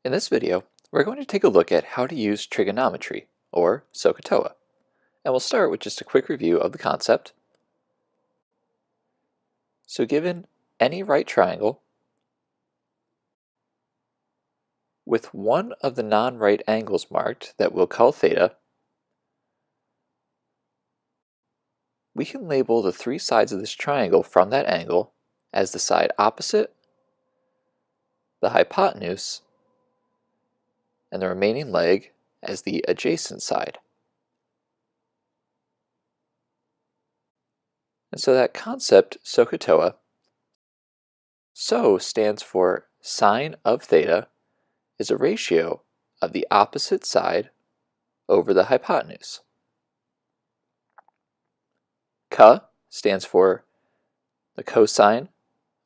In this video, we're going to take a look at how to use trigonometry, or SOHCAHTOA, and we'll start with just a quick review of the concept. So given any right triangle with one of the non-right angles marked that we'll call theta, we can label the three sides of this triangle from that angle as the side opposite, the hypotenuse, and the remaining leg as the adjacent side. And so that concept, SOHCAHTOA, SO stands for sine of theta is a ratio of the opposite side over the hypotenuse. Ca stands for the cosine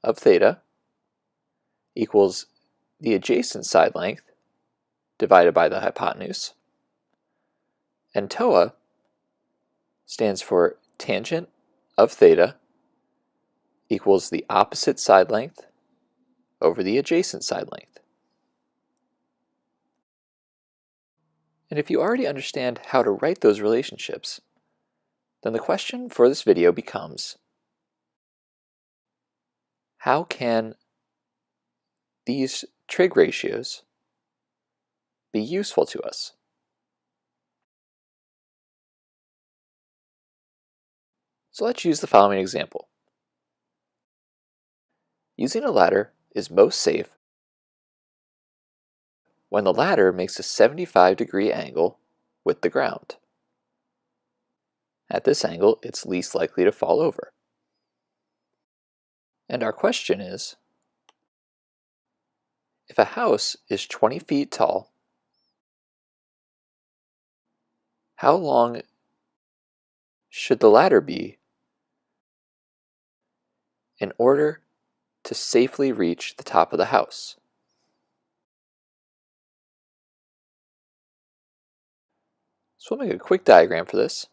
of theta equals the adjacent side length divided by the hypotenuse. And TOA stands for tangent of theta equals the opposite side length over the adjacent side length. And if you already understand how to write those relationships, then the question for this video becomes, how can these trig ratios be useful to us? So let's use the following example. Using a ladder is most safe when the ladder makes a 75-degree angle with the ground. At this angle, it's least likely to fall over. And our question is, if a house is 20 feet tall, how long should the ladder be in order to safely reach the top of the house? So we'll make a quick diagram for this,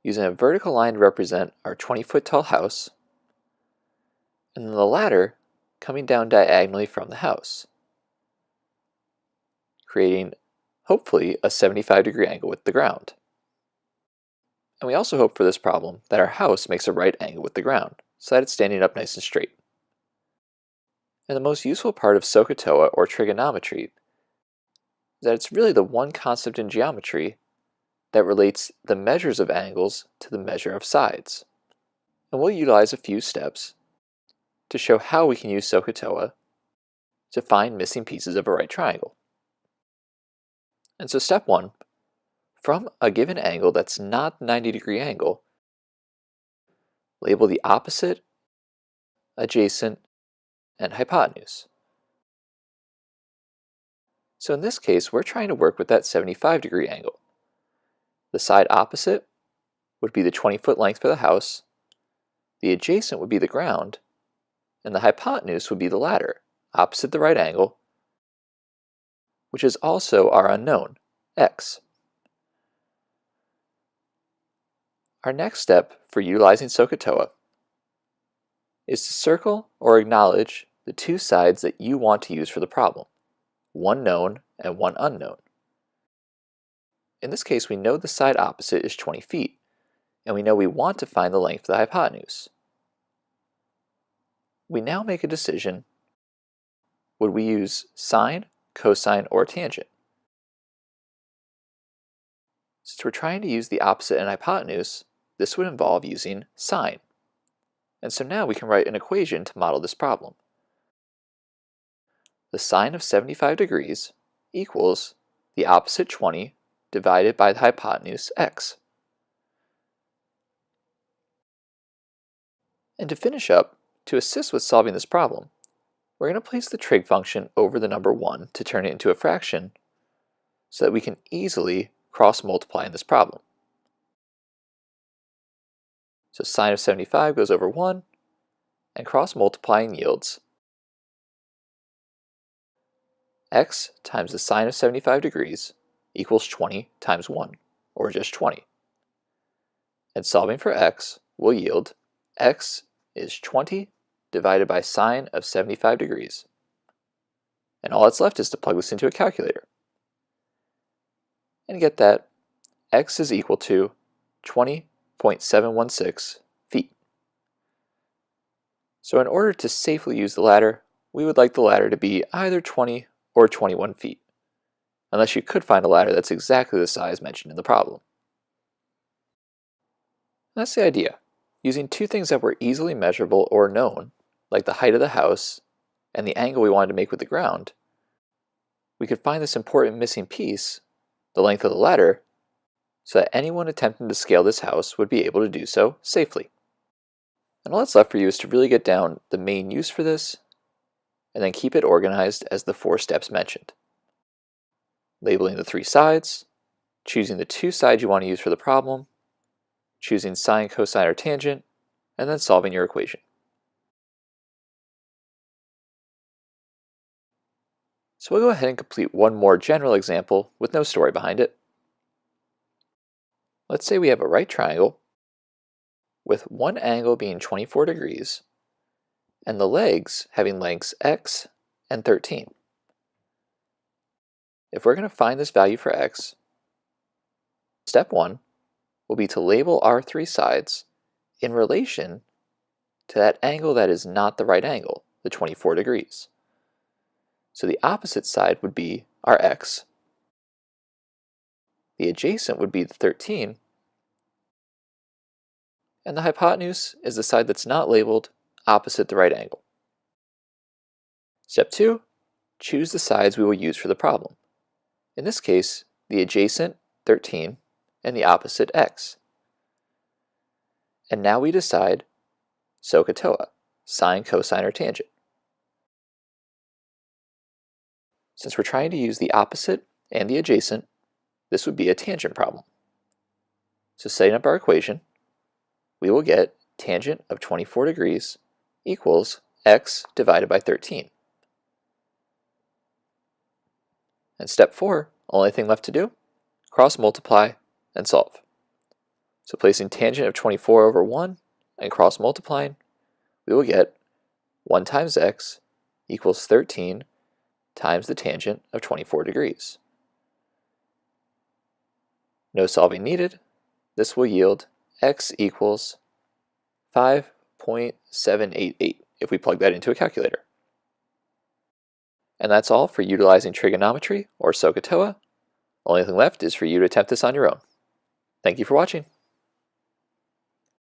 using a vertical line to represent our 20-foot tall house, and then the ladder coming down diagonally from the house, creating hopefully a 75-degree angle with the ground. And we also hope for this problem that our house makes a right angle with the ground, so that it's standing up nice and straight. And the most useful part of SOHCAHTOA, or trigonometry, is that it's really the one concept in geometry that relates the measures of angles to the measure of sides. And we'll utilize a few steps to show how we can use SOHCAHTOA to find missing pieces of a right triangle. And so step one, from a given angle that's not a 90-degree angle, label the opposite, adjacent, and hypotenuse. So in this case, we're trying to work with that 75-degree angle. The side opposite would be the 20-foot length for the house, the adjacent would be the ground, and the hypotenuse would be the ladder, opposite the right angle, which is also our unknown, x. Our next step for utilizing SOHCAHTOA is to circle or acknowledge the two sides that you want to use for the problem, one known and one unknown. In this case, we know the side opposite is 20 feet, and we know we want to find the length of the hypotenuse. We now make a decision, would we use sine, cosine, or tangent? Since we're trying to use the opposite and hypotenuse, this would involve using sine. And so now we can write an equation to model this problem. The sine of 75 degrees equals the opposite 20 divided by the hypotenuse x. And to finish up, to assist with solving this problem, we're going to place the trig function over the number 1 to turn it into a fraction so that we can easily cross-multiply in this problem. So sine of 75 goes over 1, and cross-multiplying yields x times the sine of 75 degrees equals 20 times 1, or just 20. And solving for x will yield x is 20 divided by sine of 75 degrees. And all that's left is to plug this into a calculator. And get that x is equal to 20.716 feet. So in order to safely use the ladder, we would like the ladder to be either 20 or 21 feet, unless you could find a ladder that's exactly the size mentioned in the problem. And that's the idea. Using two things that were easily measurable or known, like the height of the house and the angle we wanted to make with the ground, we could find this important missing piece, the length of the ladder, so that anyone attempting to scale this house would be able to do so safely. And all that's left for you is to really get down the main use for this, and then keep it organized as the 4 steps mentioned. Labeling the 3 sides, choosing the 2 sides you want to use for the problem, choosing sine, cosine, or tangent, and then solving your equation. So we'll go ahead and complete one more general example with no story behind it. Let's say we have a right triangle with one angle being 24 degrees and the legs having lengths x and 13. If we're going to find this value for x, step 1 will be to label our 3 sides in relation to that angle that is not the right angle, the 24 degrees. So the opposite side would be our x, the adjacent would be the 13, and the hypotenuse is the side that's not labeled opposite the right angle. Step 2, choose the sides we will use for the problem. In this case, the adjacent, 13, and the opposite, x. And now we decide SOHCAHTOA, sine, cosine, or tangent. Since we're trying to use the opposite and the adjacent, this would be a tangent problem. So setting up our equation, we will get tangent of 24 degrees equals x divided by 13. And step 4, only thing left to do, cross multiply and solve. So placing tangent of 24 over 1 and cross multiplying, we will get 1 times x equals 13 times the tangent of 24 degrees. No solving needed. This will yield x equals 5.788 if we plug that into a calculator. And that's all for utilizing trigonometry or SOHCAHTOA. Only thing left is for you to attempt this on your own. Thank you for watching.